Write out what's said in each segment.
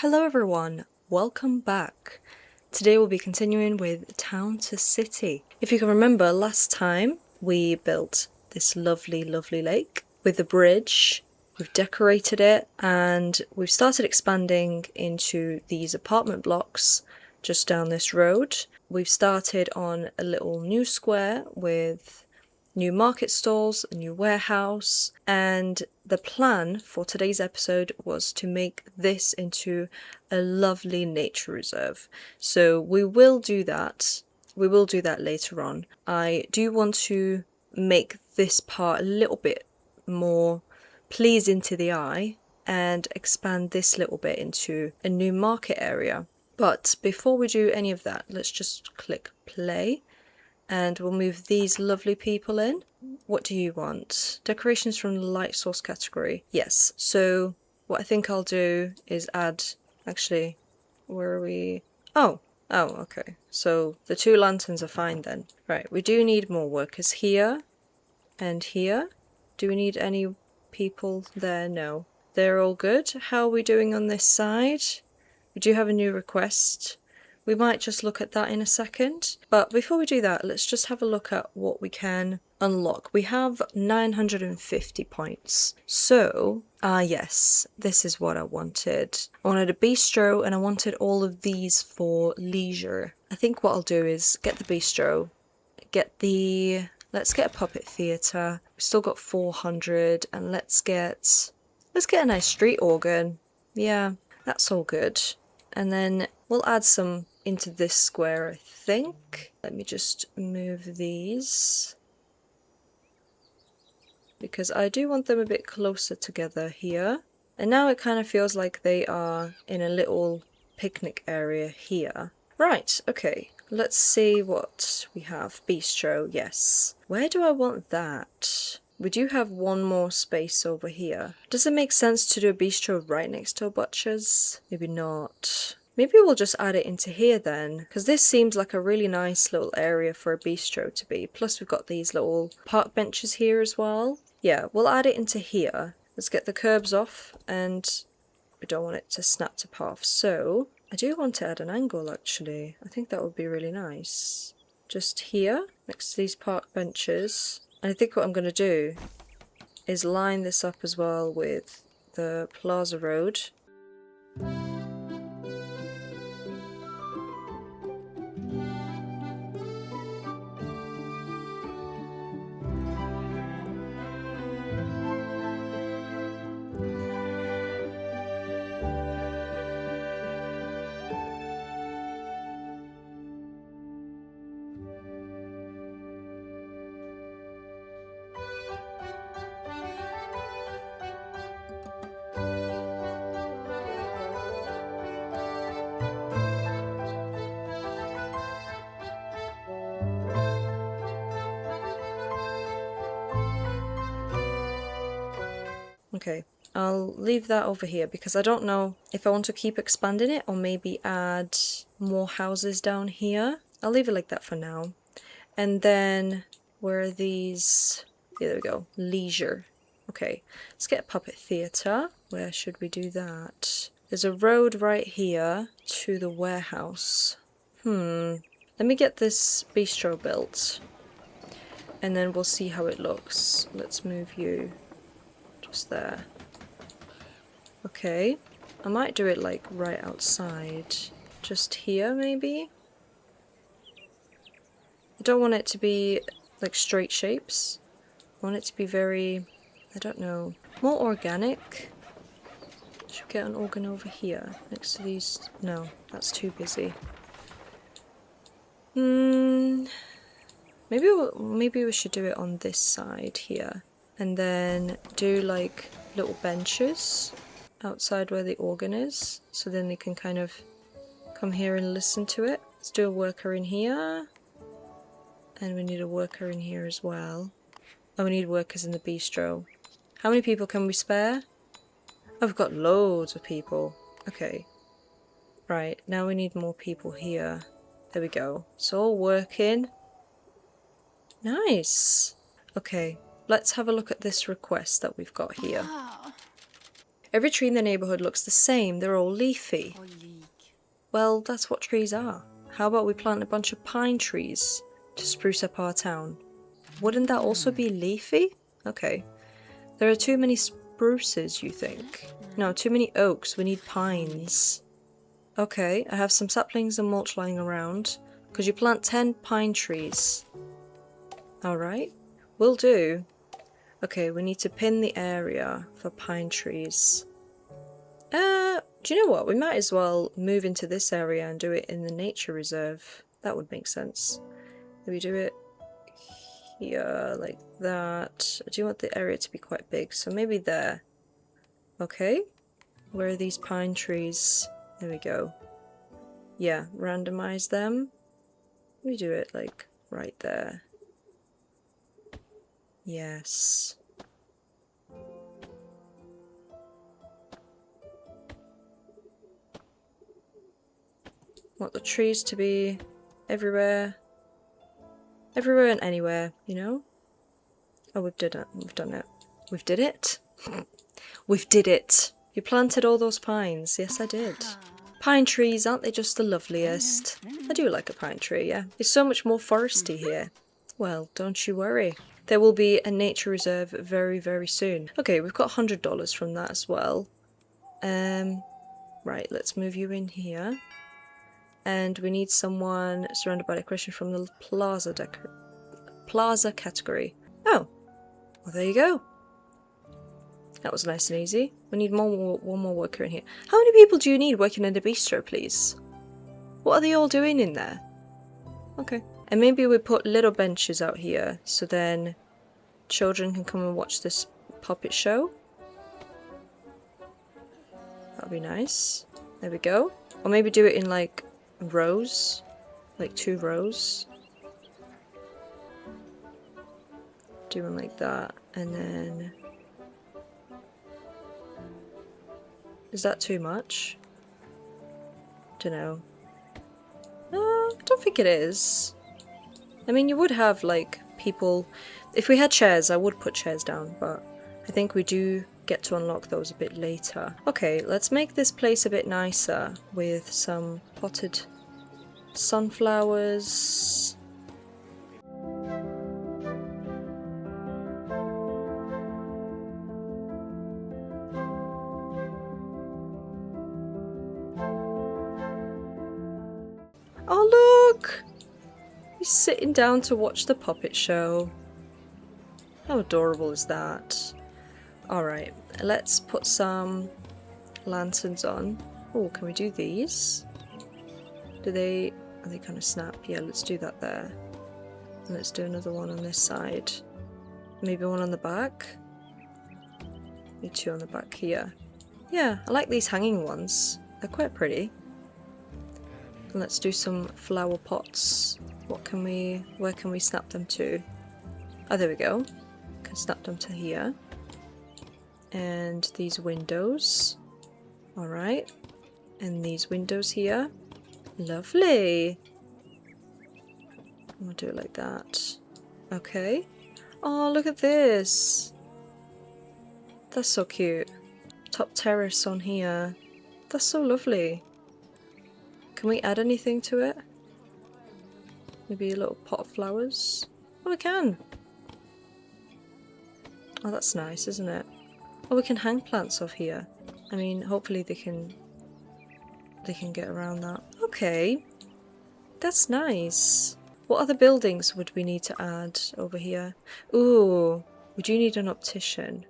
Hello everyone, welcome back. Today we'll be continuing with Town to City. If you can remember, last time we built this lovely lake with a bridge. We've decorated it and we've started expanding into these apartment blocks just down this road. We've started on a little new square with new market stalls, a new warehouse, and the plan for today's episode was to make this into a lovely nature reserve. So we will do that. We will do that later on. I do want to make this part a little bit more pleasing to the eye and expand this little bit into a new market area. But before we do any of that, let's just click play. And we'll move these lovely people in. What do you want? Decorations from the light source category. Yes, so what I think I'll do is add, actually, where are we? Oh, okay. So the two lanterns are fine then. Right, we do need more workers here and here. Do we need any people there? No. They're all good. How are we doing on this side? We do have a new request. We might just look at that in a second. But before we do that, let's just have a look at what we can unlock. We have 950 points. So, yes, this is what I wanted. I wanted a bistro and I wanted all of these for leisure. I think what I'll do is get the bistro, let's get a puppet theatre. We've still got 400 and let's get a nice street organ. Yeah, that's all good. And then we'll add some into this square, I think. Let me just move these, because I do want them a bit closer together here. And now it kind of feels like they are in a little picnic area here. Right, okay. Let's see what we have. Bistro, yes. Where do I want that? We do have one more space over here. Does it make sense to do a bistro right next to a butcher's? Maybe not. Maybe we'll just add it into here then, because this seems like a really nice little area for a bistro to be. Plus we've got these little park benches here as well. Yeah, we'll add it into here. Let's get the curbs off, and we don't want it to snap to path. So I do want to add an angle actually. I think that would be really nice. Just here, next to these park benches. And I think what I'm going to do is line this up as well with the Plaza Road. Okay, I'll leave that over here because I don't know if I want to keep expanding it or maybe add more houses down here. I'll leave it like that for now. And then where are these? Yeah, there we go. Leisure. Okay, let's get a puppet theatre. Where should we do that? There's a road right here to the warehouse. Let me get this bistro built and then we'll see how it looks. Let's move you just there. Okay, I might do it like right outside. Just here maybe? I don't want it to be like straight shapes. I want it to be very, I don't know, more organic. Should we get an organ over here next to these? No, that's too busy. Maybe we should do it on this side here. And then do like little benches outside where the organ is. So then they can kind of come here and listen to it. Let's do a worker in here. And we need a worker in here as well. Oh, we need workers in the bistro. How many people can we spare? Oh, we've got loads of people. Okay. Right, now we need more people here. There we go. It's all working. Nice. Okay, let's have a look at this request that we've got here. Every tree in the neighborhood looks the same. They're all leafy. Well, that's what trees are. How about we plant a bunch of pine trees to spruce up our town? Wouldn't that also be leafy? Okay. There are too many spruces, you think? No, too many oaks. We need pines. Okay, I have some saplings and mulch lying around. Could you plant 10 pine trees? Alright, will do. Okay, we need to pin the area for pine trees. Do you know what? We might as well move into this area and do it in the nature reserve. That would make sense. Maybe do it here, like that. I do want the area to be quite big, so maybe there. Okay. Where are these pine trees? There we go. Yeah, randomize them. We do it like right there. Yes. Want the trees to be everywhere. Everywhere and anywhere, you know? Oh, we've done it. We've done it. We've did it? We've did it. You planted all those pines. Yes, I did. Pine trees, aren't they just the loveliest? I do like a pine tree, yeah. It's so much more foresty here. Well, don't you worry. There will be a nature reserve very, very soon. Okay, we've got $100 from that as well. Right, let's move you in here. And we need someone surrounded by decoration from the plaza category. Oh, well there you go. That was nice and easy. We need one more worker in here. How many people do you need working in the bistro, please? What are they all doing in there? Okay. And maybe we put little benches out here so then children can come and watch this puppet show. That'll be nice. There we go. Or maybe do it in like rows. Like 2 rows. Do one like that. And then... Is that too much? Dunno. I don't think it is. I mean, you would have, like, people... If we had chairs, I would put chairs down, but I think we do get to unlock those a bit later. Okay, let's make this place a bit nicer with some potted sunflowers. Oh look! He's sitting down to watch the puppet show. How adorable is that? Alright, let's put some lanterns on. Oh, can we do these? Are they kind of snap? Yeah, let's do that there. And let's do another one on this side. Maybe one on the back? Maybe 2 on the back here. Yeah, I like these hanging ones. They're quite pretty. And let's do some flower pots. Where can we snap them to? Oh, there we go. Can snap them to here. And these windows. Alright. And these windows here. Lovely. We'll do it like that. Okay. Oh, look at this. That's so cute. Top terrace on here. That's so lovely. Can we add anything to it? Maybe a little pot of flowers? Oh, we can! Oh, that's nice, isn't it? Oh, we can hang plants off here. I mean, hopefully they can get around that. Okay. That's nice. What other buildings would we need to add over here? Ooh, we do need an optician.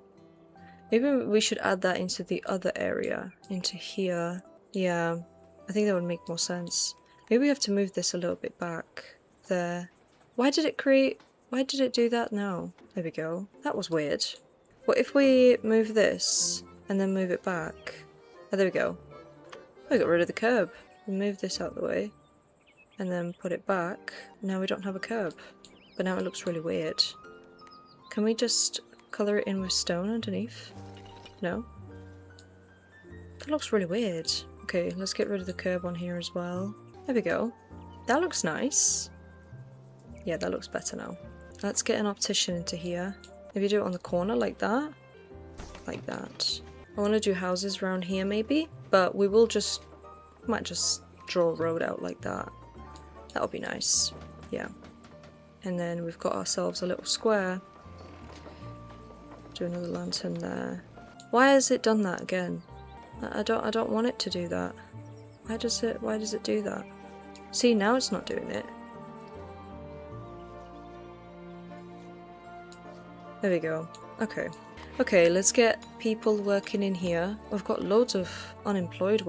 Maybe we should add that into the other area. Into here. Yeah. I think that would make more sense. Maybe we have to move this a little bit back. There. Why did it do that now? There we go. That was weird. What if we move this and then move it back? Oh, there we go. I got rid of the curb. Move this out the way and then put it back. Now we don't have a curb. But now it looks really weird. Can we just colour it in with stone underneath? No? That looks really weird. Okay, let's get rid of the curb on here as well. There we go. That looks nice. Yeah, that looks better now. Let's get an optician into here. Maybe do it on the corner like that. Like that. I want to do houses around here maybe, but we will might just draw a road out like that. That'll be nice. Yeah. And then we've got ourselves a little square. Do another lantern there. Why has it done that again? I don't want it to do that. Why does it do that? See, now it's not doing it. There we go. Okay. Okay, let's get people working in here. We've got loads of unemployed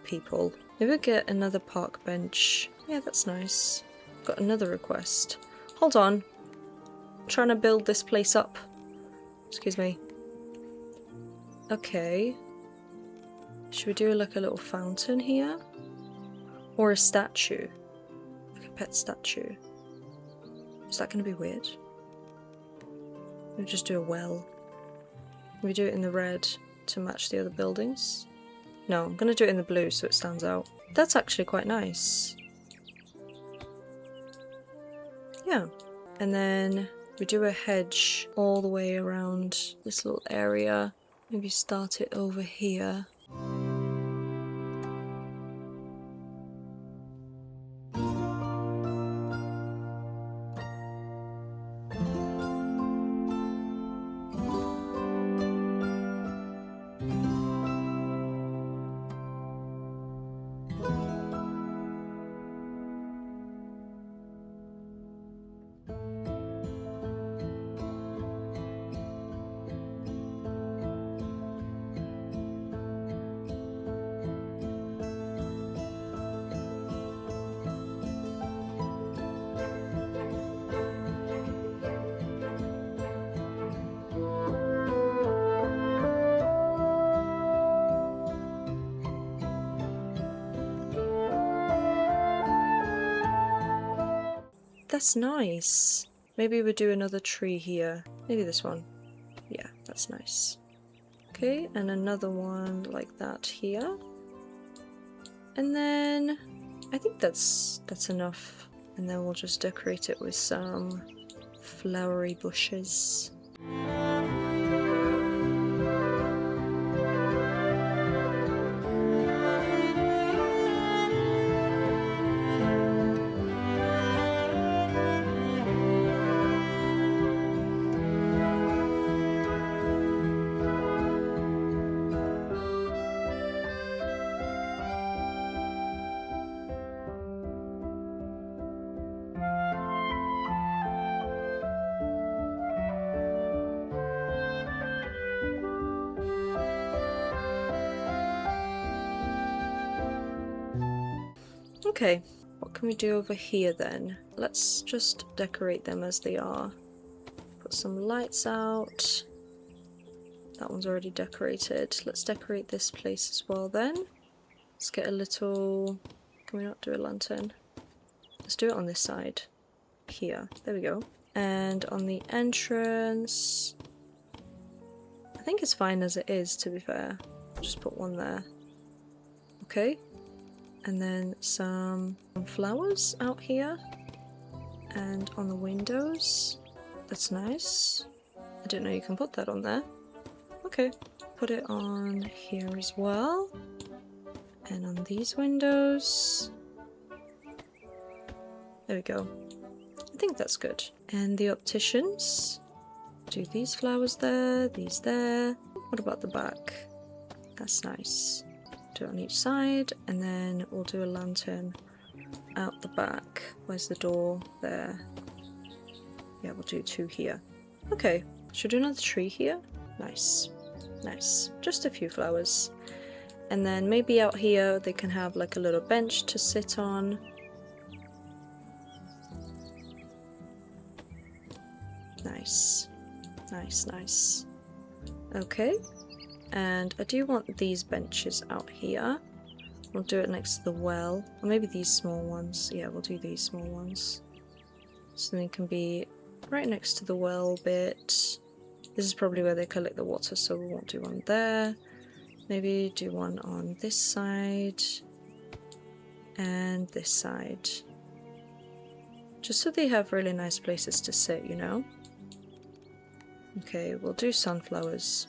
people. Maybe we'll get another park bench. Yeah, that's nice. Got another request. Hold on. I'm trying to build this place up. Excuse me. Okay. Should we do like a little fountain here? Or a statue? Like a pet statue. Is that going to be weird? We'll just do a well. We do it in the red to match the other buildings. No, I'm going to do it in the blue so it stands out. That's actually quite nice. Yeah. And then we do a hedge all the way around this little area. Maybe start it over here. That's nice. Maybe we'll do another tree here. Maybe this one. Yeah, that's nice. Okay, and another one like that here. And then I think that's enough. And then we'll just decorate it with some flowery bushes. Okay, what can we do over here then? Let's just decorate them as they are. Put some lights out. That one's already decorated. Let's decorate this place as well then. Let's get a little... Can we not do a lantern? Let's do it on this side. Here. There we go. And on the entrance... I think it's fine as it is, to be fair. I'll just put one there. Okay. And then some flowers out here. And on the windows. That's nice. I didn't know you can put that on there. Okay. Put it on here as well. And on these windows. There we go. I think that's good. And the opticians. Do these flowers there, these there. What about the back? That's nice. Do it on each side, and then we'll do a lantern out the back. Where's the door? There. Yeah, we'll do two here. Okay, should we do another tree here? Nice. Nice. Just a few flowers. And then maybe out here they can have like a little bench to sit on. Nice. Nice, nice. Okay. And I do want these benches out here. We'll do it next to the well. Or maybe these small ones. Yeah, we'll do these small ones. So they can be right next to the well bit. This is probably where they collect the water, so we won't do one there. Maybe do one on this side. And this side. Just so they have really nice places to sit, you know? Okay, we'll do sunflowers.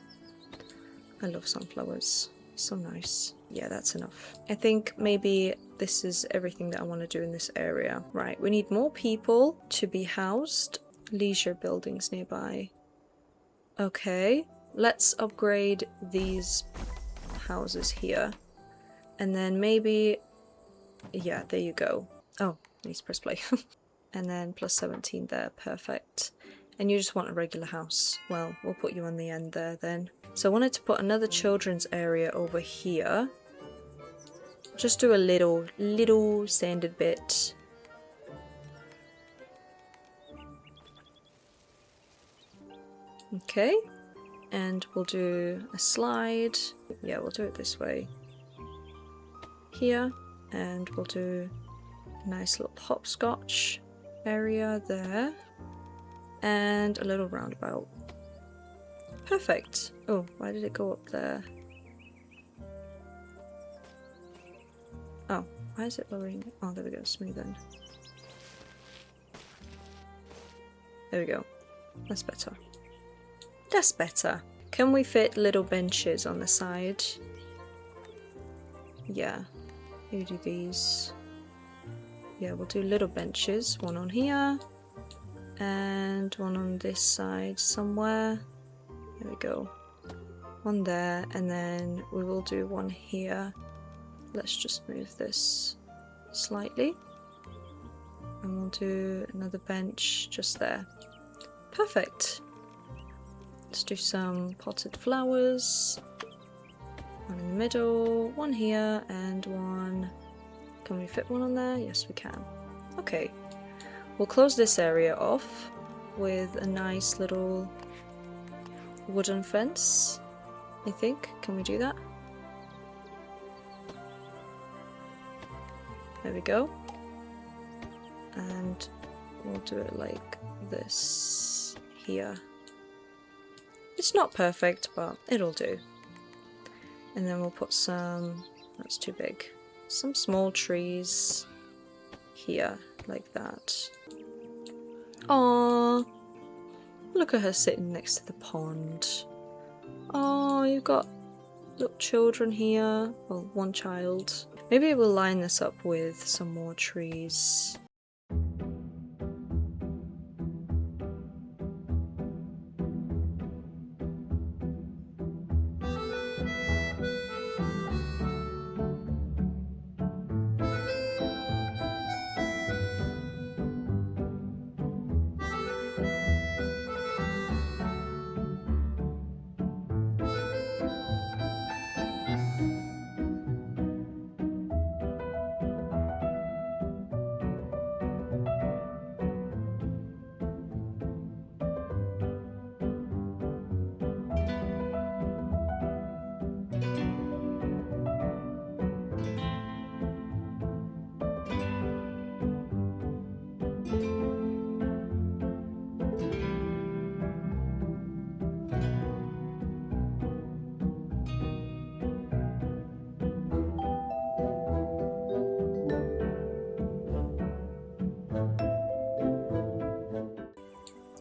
I love sunflowers. So nice. Yeah, that's enough. I think maybe this is everything that I want to do in this area. Right, we need more people to be housed. Leisure buildings nearby. Okay, let's upgrade these houses here. And then maybe... yeah, there you go. Oh, I need to press play. And then plus 17 there, perfect. And you just want a regular house. Well, we'll put you on the end there then. So I wanted to put another children's area over here. Just do a little sanded bit. Okay. And we'll do a slide. Yeah, we'll do it this way. Here. And we'll do a nice little hopscotch area there. And a little roundabout. Perfect. Oh, why did it go up there? Oh, why is it lowering? Oh, there we go, smooth then. There we go. That's better. That's better. Can we fit little benches on the side? Yeah. Maybe do these. Yeah, we'll do little benches. One on here. And one on this side somewhere. There we go. One there. And then we will do one here. Let's just move this slightly. And we'll do another bench just there. Perfect. Let's do some potted flowers. One in the middle, one here, and one... Can we fit one on there? Yes, we can. Okay. We'll close this area off with a nice little wooden fence, I think. Can we do that? There we go. And we'll do it like this here. It's not perfect, but it'll do. And then we'll put some... that's too big. Some small trees here, like that. Aww. Look at her sitting next to the pond. Oh, you've got little children here. Well, one child. Maybe we'll line this up with some more trees.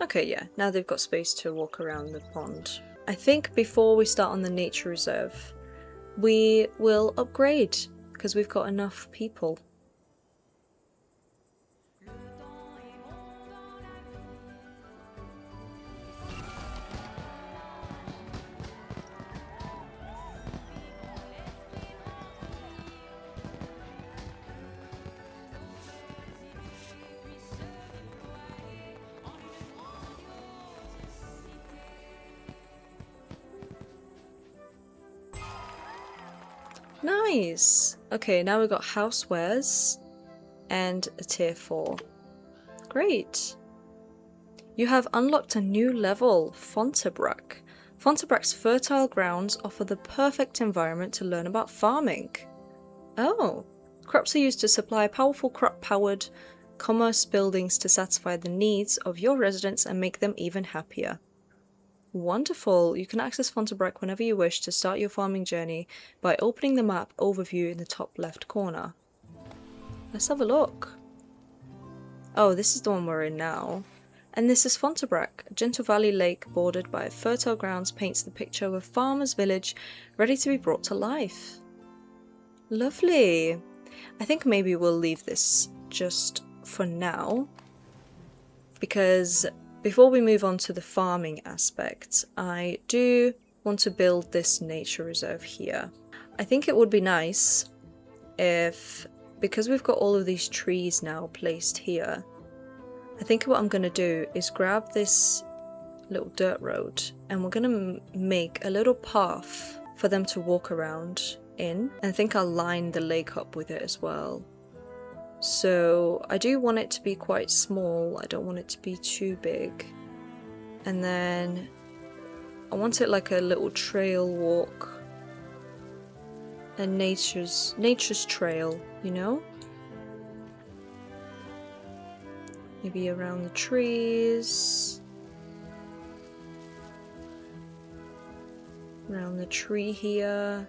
Okay, yeah, now they've got space to walk around the pond. I think before we start on the nature reserve, we will upgrade, because we've got enough people. Nice! Okay, now we've got housewares and a tier 4. Great! You have unlocked a new level, Fontabrack. Fontabrack's fertile grounds offer the perfect environment to learn about farming. Oh! Crops are used to supply powerful crop-powered commerce buildings to satisfy the needs of your residents and make them even happier. Wonderful! You can access Fontabrack whenever you wish to start your farming journey by opening the map overview in the top left corner. Let's have a look. Oh, this is the one we're in now. And this is Fontabrac, a gentle valley lake bordered by fertile grounds paints the picture of a farmer's village ready to be brought to life. Lovely. I think maybe we'll leave this just for now, because before we move on to the farming aspect, I do want to build this nature reserve here. I think it would be nice if, because we've got all of these trees now placed here, I think what I'm going to do is grab this little dirt road and we're going to make a little path for them to walk around in, and I think I'll line the lake up with it as well. So I do want it to be quite small, I don't want it to be too big. And then I want it like a little trail walk, a nature's trail, you know? Maybe around the trees, around the tree here.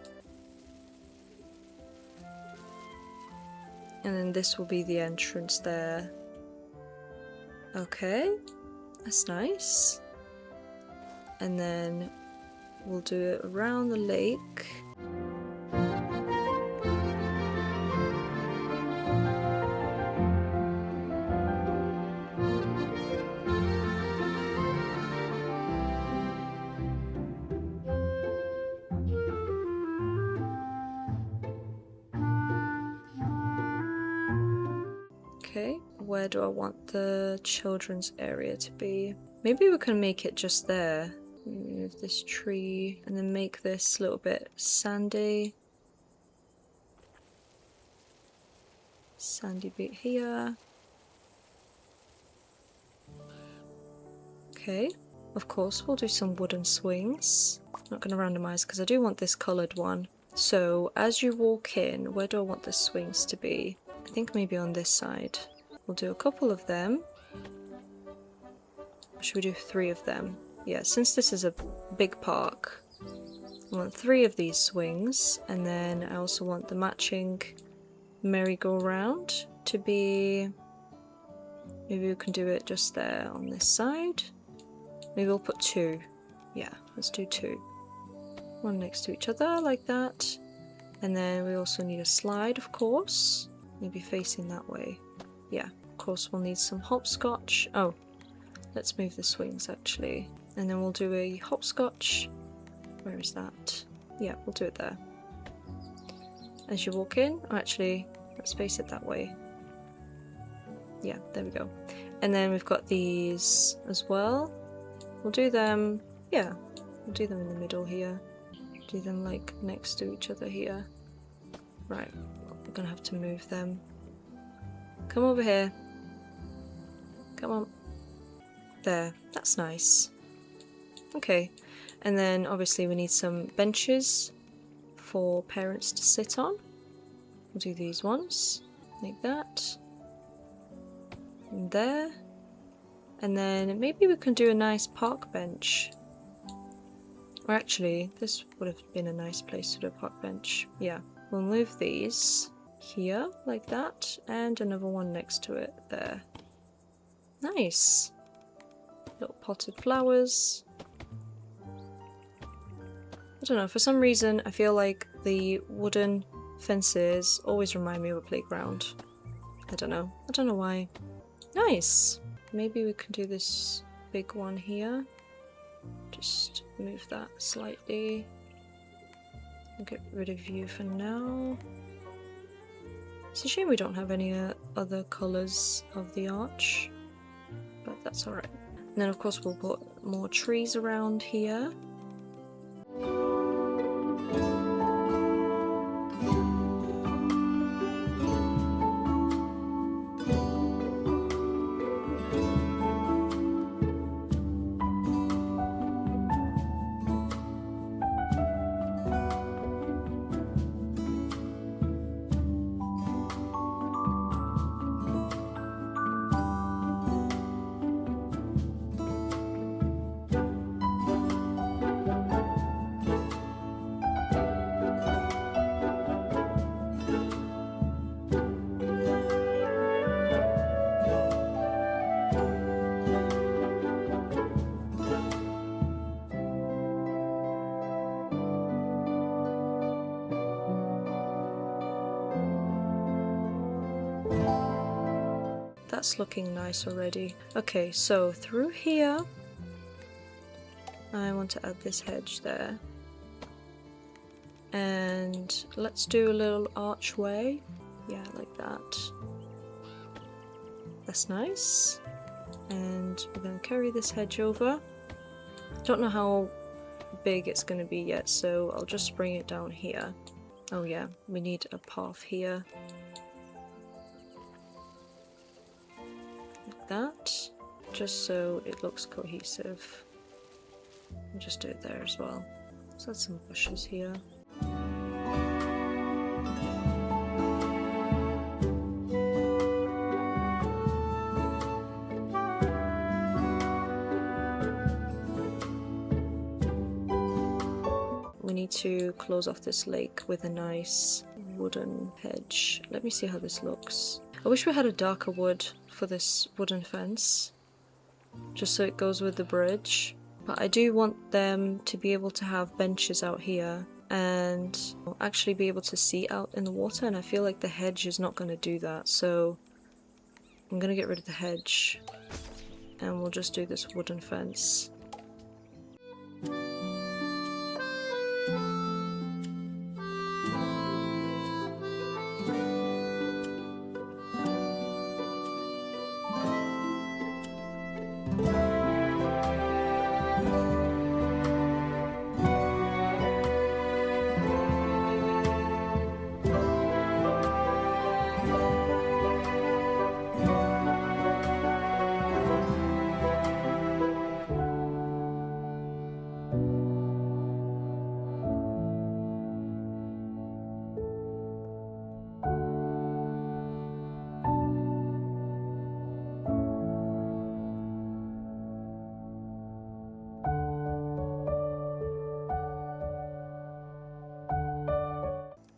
And then this will be the entrance there. Okay, that's nice. And then we'll do it around the lake. Okay, where do I want the children's area to be? Maybe we can make it just there. Move this tree and then make this a little bit sandy. Sandy bit here. Okay, of course we'll do some wooden swings. I'm not going to randomize because I do want this coloured one. So as you walk in, where do I want the swings to be? I think maybe on this side. We'll do a couple of them. Or should we do 3 of them? Yeah, since this is a big park, I want 3 of these swings, and then I also want the matching merry-go-round to be... Maybe we can do it just there on this side. Maybe we'll put 2. Yeah, let's do 2. One next to each other, like that. And then we also need a slide, of course. Maybe facing that way. Yeah, of course we'll need some hopscotch. Oh, let's move the swings actually. And then we'll do a hopscotch. Where is that? Yeah, we'll do it there. As you walk in, oh, actually, let's face it that way. Yeah, there we go. And then we've got these as well. We'll do them, yeah, we'll do them in the middle here. Do them like next to each other here. Right, we're gonna have to move them. Come over here. Come on. There, that's nice. Okay, and then obviously we need some benches for parents to sit on. We'll do these ones, like that. And there. And then maybe we can do a nice park bench. Or actually, this would have been a nice place to do a park bench. Yeah, we'll move these here, like that, and another one next to it there. Nice. Little potted flowers. I don't know, for some reason I feel like the wooden fences always remind me of a playground. I don't know why. Nice! Maybe we can do this big one here. Just move that slightly. I'll get rid of you for now. It's a shame we don't have any other colours of the arch, but that's alright. And then of course we'll put more trees around here. That's looking nice already. Okay, so through here, I want to add this hedge there. And let's do a little archway. Yeah, like that. That's nice. And we're going to carry this hedge over. Don't know how big it's going to be yet, so I'll just bring it down here. Oh yeah, we need a path here. Like that. Just so it looks cohesive. And just do it there as well. Let's add some bushes here. We need to close off this lake with a nice wooden hedge. Let me see how this looks. I wish we had a darker wood for this wooden fence, just so it goes with the bridge. But I do want them to be able to have benches out here and actually be able to see out in the water, and I feel like the hedge is not going to do that, so I'm going to get rid of the hedge and we'll just do this wooden fence.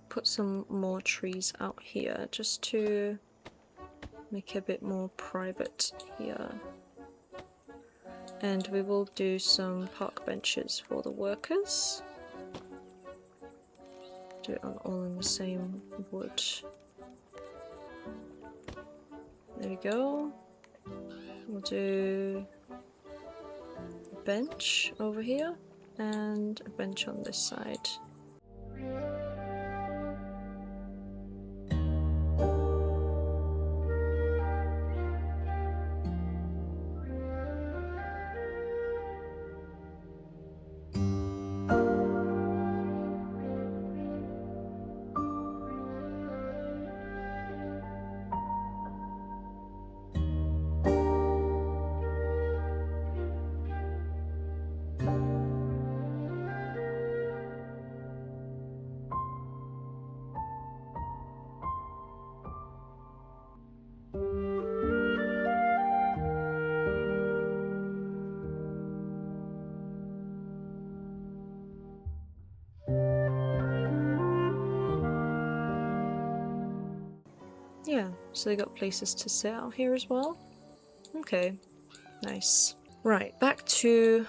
Put some more trees out here just to make it a bit more private here. And we will do some park benches for the workers. Do it all in the same wood. There we go. We'll do a bench over here and a bench on this side. Yeah, so they got places to sit out here as well. Okay, nice. Right, back to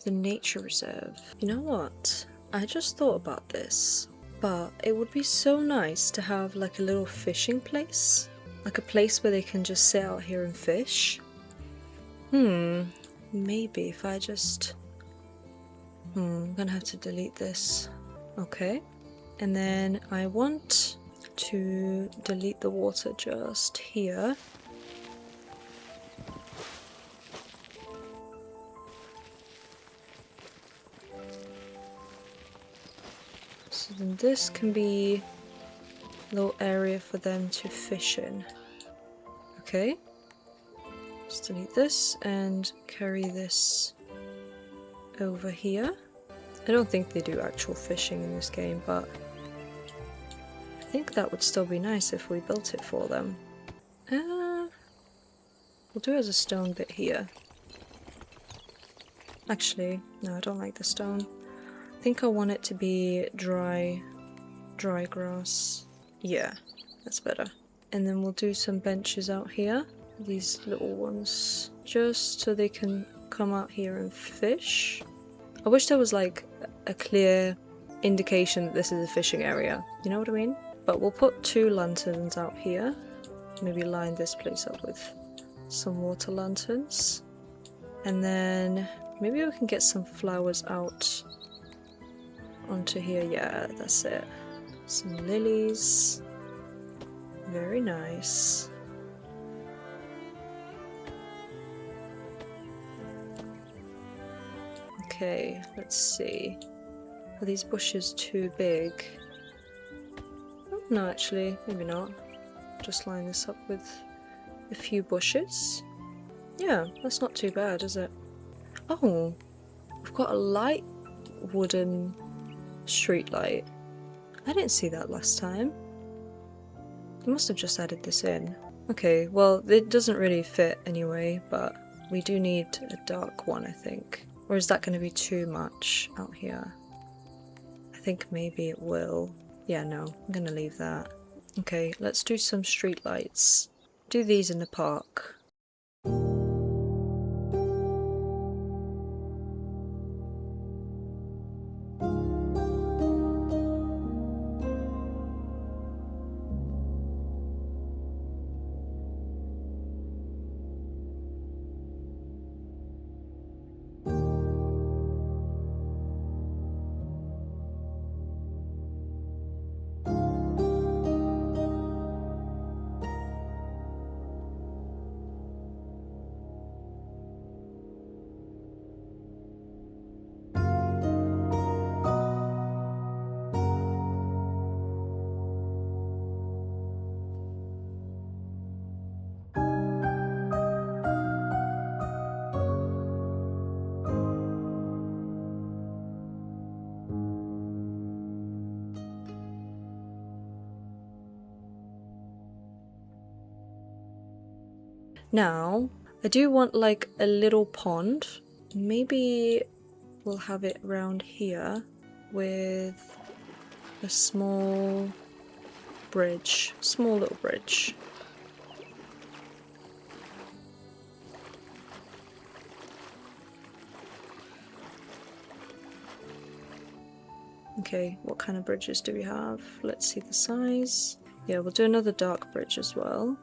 the nature reserve. You know what? I just thought about this, but it would be so nice to have like a little fishing place. Like a place where they can just sit out here and fish. Maybe if I just... I'm gonna have to delete this. Okay. And then I want to delete the water just here. So then this can be a little area for them to fish in. Okay. Just delete this and carry this over here. I don't think they do actual fishing in this game, but I think that would still be nice if we built it for them. We'll do it as a stone bit here. Actually, no, I don't like the stone. I think I want it to be dry grass. Yeah, that's better. And then we'll do some benches out here. These little ones, just so they can come out here and fish. I wish there was like a clear indication that this is a fishing area. You know what I mean? But we'll put 2 lanterns out here. maybe line this place up with some water lanterns. And then maybe we can get some flowers out onto here. Yeah, that's it. Some lilies. Very nice. Okay, let's see. Are these bushes too big? Oh, no, actually, maybe not. Just line this up with a few bushes. Yeah, that's not too bad, is it? Oh, we've got a light wooden street light. I didn't see that last time. They must have just added this in. Okay, well, it doesn't really fit anyway, but we do need a dark one, I think. Or is that going to be too much out here? I think maybe it will. Yeah, no, I'm going to leave that. Okay, let's do some street lights. Do these in the park. Now, I do want like a little pond. Maybe we'll have it around here with a small bridge. Small little bridge. Okay, what kind of bridges do we have? Let's see the size. Yeah, we'll do another dark bridge as well.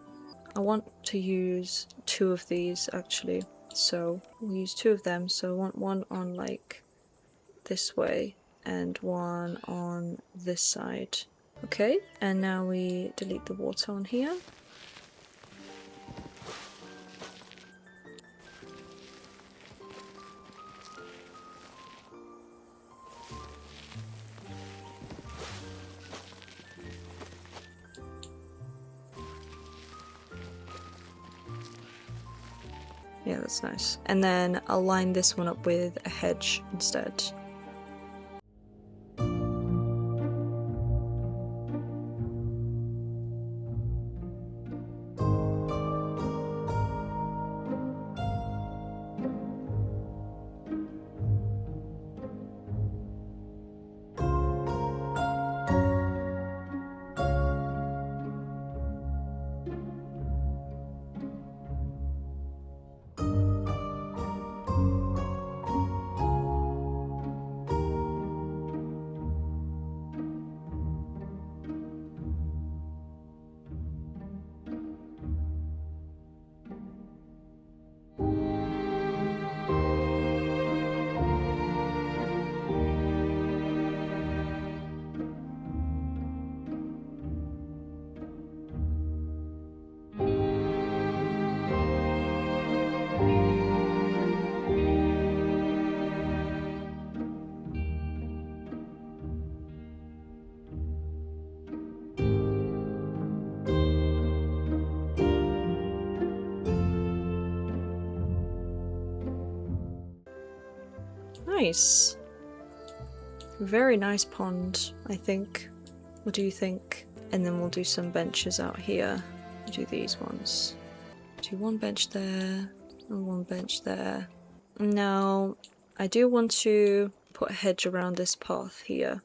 I want to use 2 of these actually, so we'll use 2 of them. So I want one on like this way and one on this side. Okay, and now we delete the water on here. Yeah, that's nice. And then I'll line this one up with a hedge instead. Nice. Very nice pond, I think. What do you think? And then we'll do some benches out here. Do these ones. Do one bench there and one bench there. Now, I do want to put a hedge around this path here.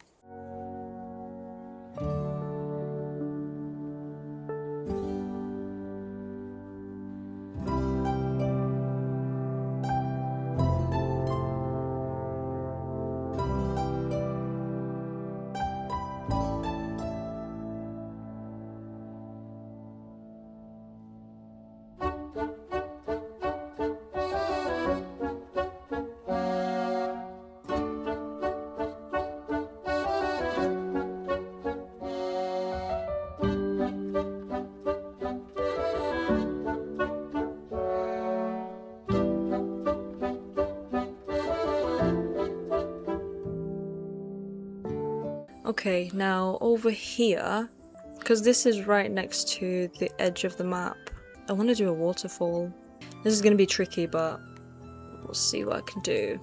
Okay, now over here, because this is right next to the edge of the map, I want to do a waterfall. This is going to be tricky, but we'll see what I can do.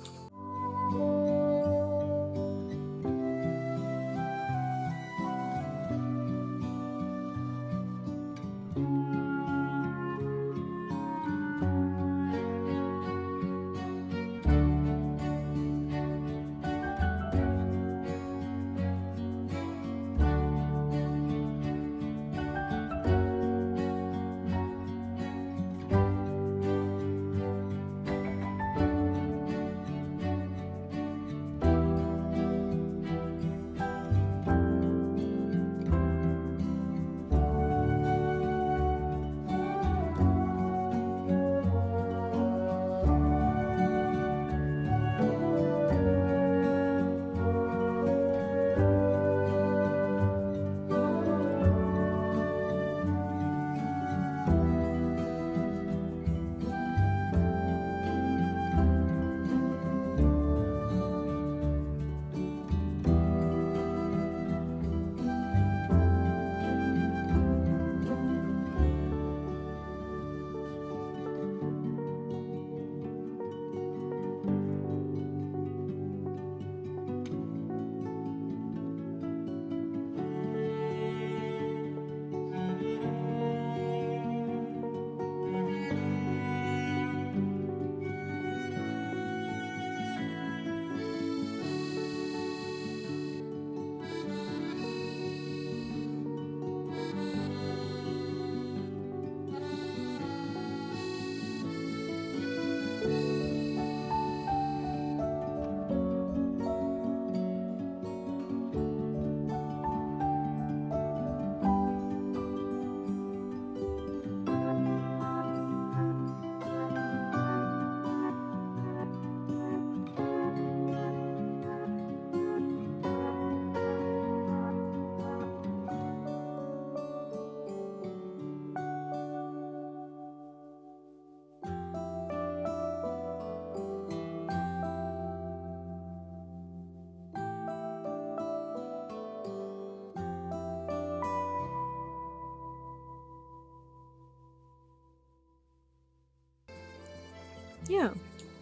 Yeah,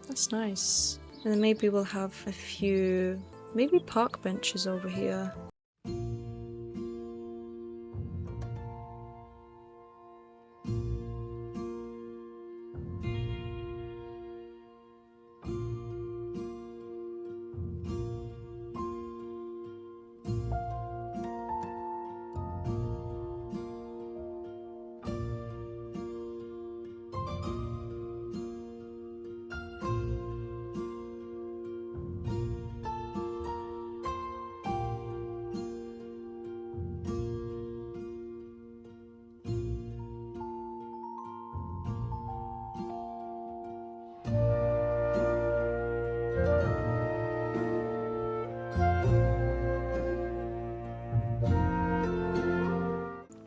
that's nice. And then maybe we'll have a few, maybe park benches over here.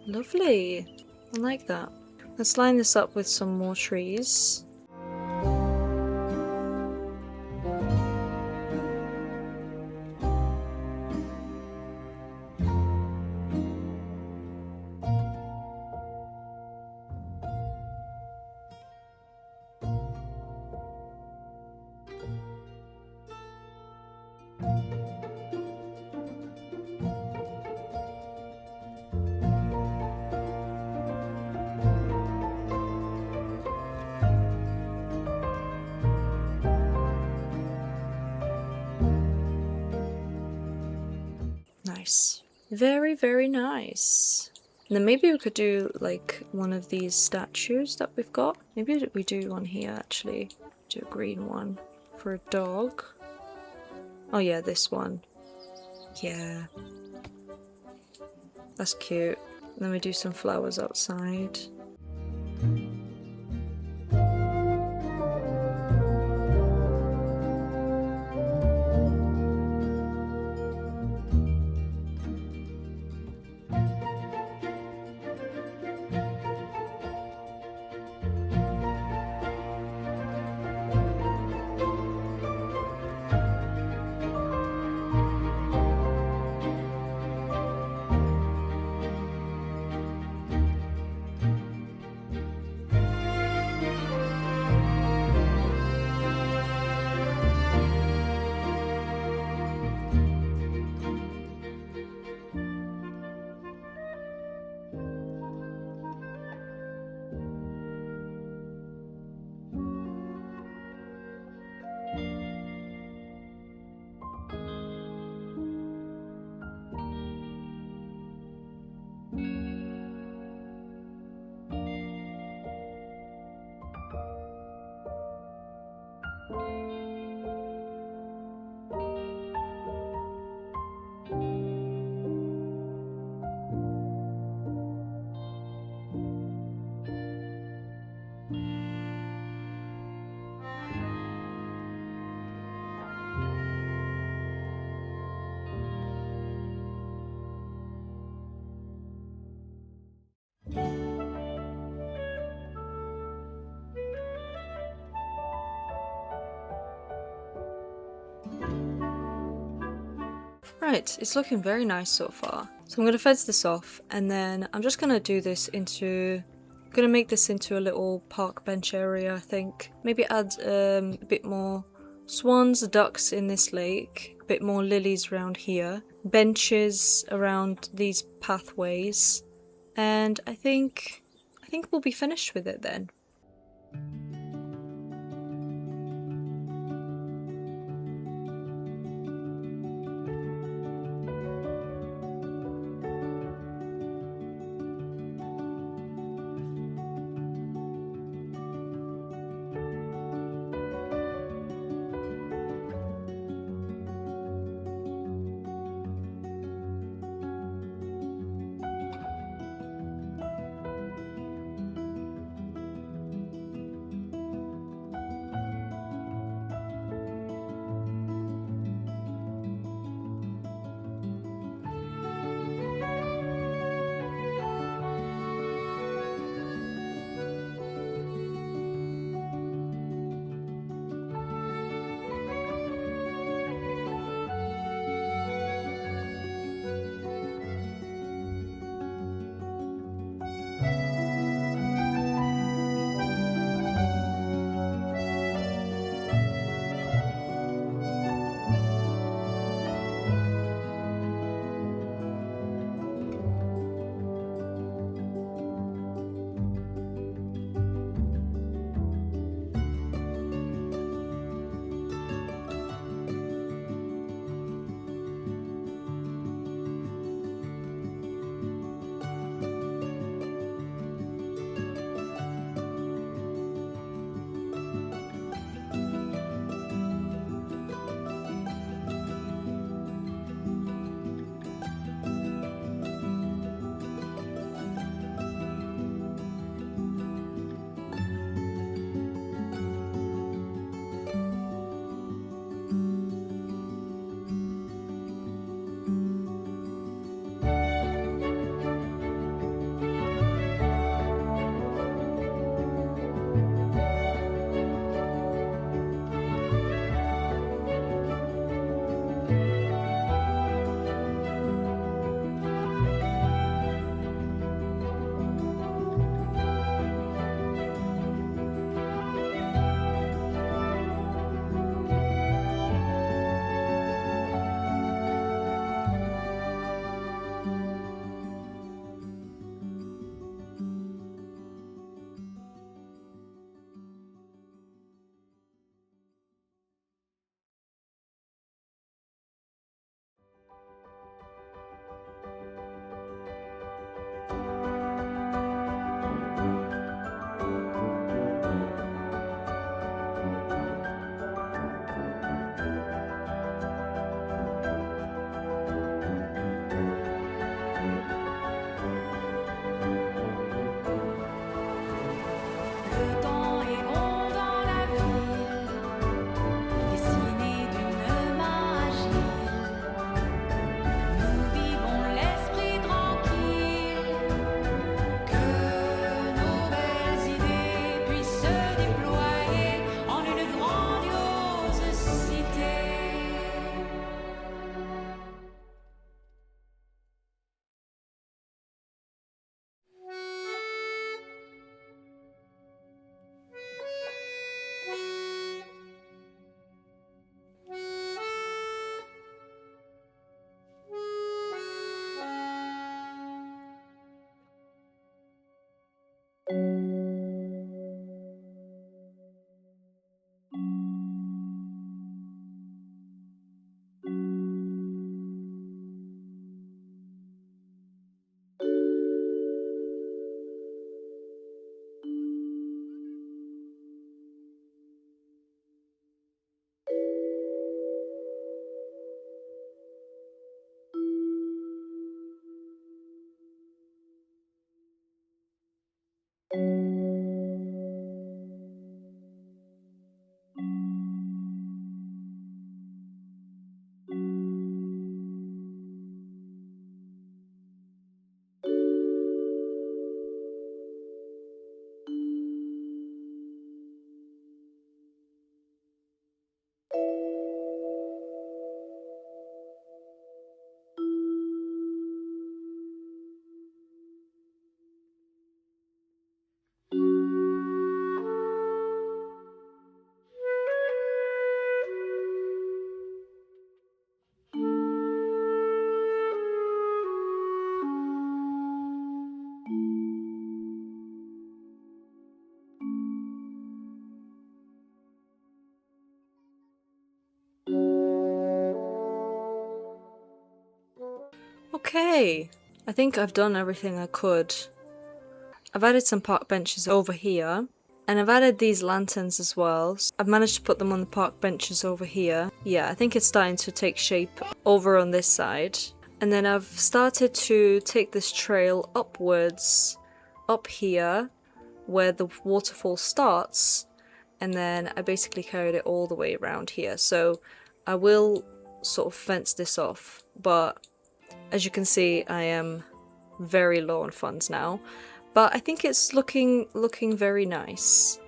Lovely. I like that. Let's line this up with some more trees. Nice. Very, very nice. And then maybe we could do like one of these statues that we've got. Maybe we do one here actually. Do a green one for a dog. Oh yeah, this one. Yeah. That's cute. And then we do some flowers outside. Right, it's looking very nice so far. So I'm going to fence this off, and then I'm just going to do this into... I'm going to make this into a little park bench area, I think. Maybe add a bit more swans, ducks in this lake, a bit more lilies around here, benches around these pathways, and I think we'll be finished with it then. Okay, I think I've done everything I could. I've added some park benches over here, and I've added these lanterns as well. So I've managed to put them on the park benches over here. Yeah, I think it's starting to take shape over on this side. And then I've started to take this trail upwards, up here, where the waterfall starts, and then I basically carried it all the way around here. So I will sort of fence this off, but as you can see, I am very low on funds now. But I think it's looking very nice.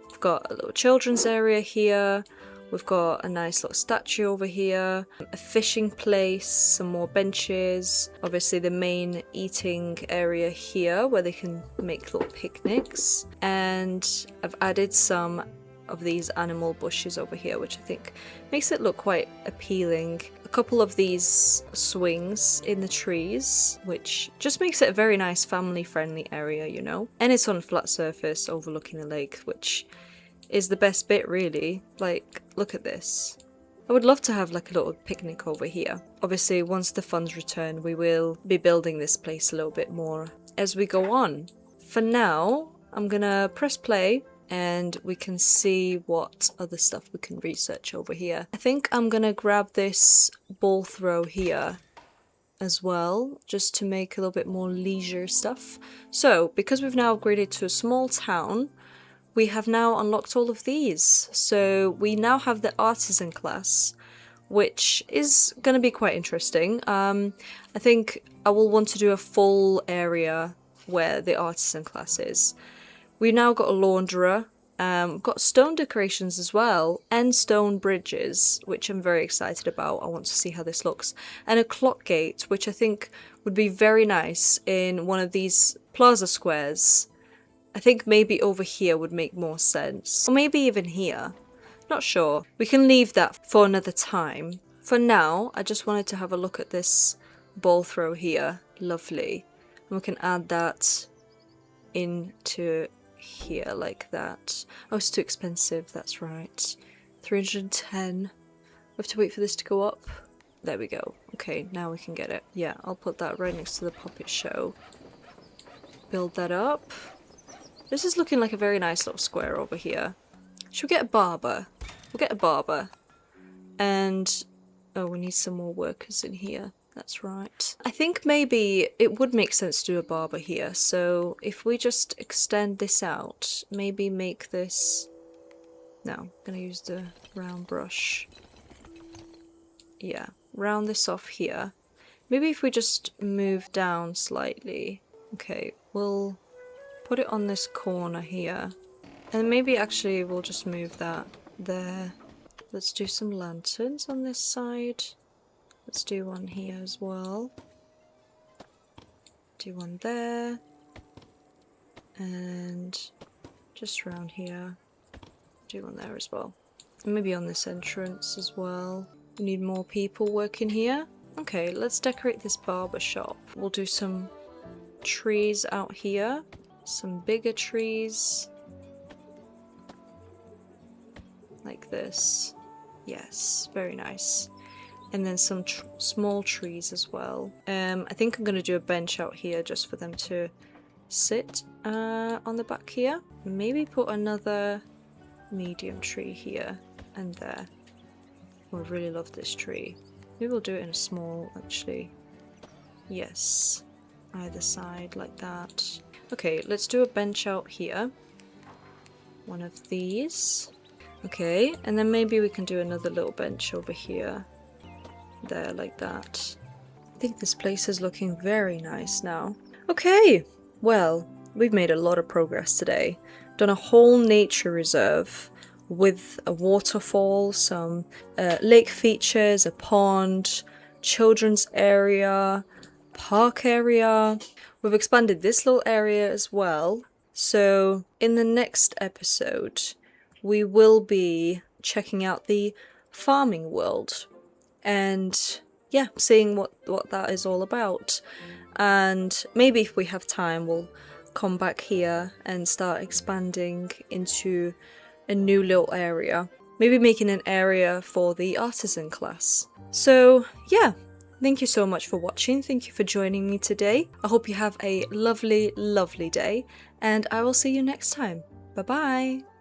We've got a little children's area here. We've got a nice little statue over here, a fishing place, some more benches, obviously the main eating area here where they can make little picnics. And I've added some of these animal bushes over here, which I think makes it look quite appealing. A couple of these swings in the trees, which just makes it a very nice family-friendly area, you know? And it's on a flat surface overlooking the lake, which is the best bit, really. Like, look at this. I would love to have like a little picnic over here. Obviously, once the funds return, we will be building this place a little bit more as we go on. For now, I'm gonna press play and we can see what other stuff we can research over here. I think I'm gonna grab this ball throw here as well, just to make a little bit more leisure stuff. So, because we've now upgraded to a small town, we have now unlocked all of these. So we now have the artisan class, which is going to be quite interesting. I think I will want to do a full area where the artisan class is. We now got a launderer, got stone decorations as well, and stone bridges, which I'm very excited about. I want to see how this looks. And a clock gate, which I think would be very nice in one of these plaza squares. I think maybe over here would make more sense. Or maybe even here. Not sure. We can leave that for another time. For now, I just wanted to have a look at this ball throw here. Lovely. And we can add that into here like that. Oh, it's too expensive. That's right. 310. We have to wait for this to go up. There we go. Okay, now we can get it. Yeah, I'll put that right next to the puppet show. Build that up. This is looking like a very nice little square over here. Should we get a barber? We'll get a barber. And, oh, we need some more workers in here. That's right. I think maybe it would make sense to do a barber here. So if we just extend this out, maybe make this... No, I'm gonna use the round brush. Yeah, round this off here. Maybe if we just move down slightly. Okay, we'll put it on this corner here. And maybe actually we'll just move that there. Let's do some lanterns on this side. Let's do one here as well. Do one there. And just around here. Do one there as well. And maybe on this entrance as well. We need more people working here. Okay, let's decorate this barber shop. We'll do some trees out here. Some bigger trees. Like this. Yes, very nice. And then some small trees as well. I think I'm going to do a bench out here just for them to sit on the back here. Maybe put another medium tree here and there. Oh, I really love this tree. Maybe we'll do it in a small, actually. Yes. Either side like that. Okay, let's do a bench out here. One of these. Okay, and then maybe we can do another little bench over here. There, like that. I think this place is looking very nice now. Okay, well, we've made a lot of progress today. Done a whole nature reserve with a waterfall, some lake features, a pond, children's area, park area. We've expanded this little area as well. So in the next episode, we will be checking out the farming world and yeah, seeing what that is all about. And maybe if we have time, we'll come back here and start expanding into a new little area. Maybe making an area for the artisan class. So yeah, Thank you so much for watching. Thank you for joining me today. I hope you have a lovely, lovely day, and I will see you next time. Bye bye.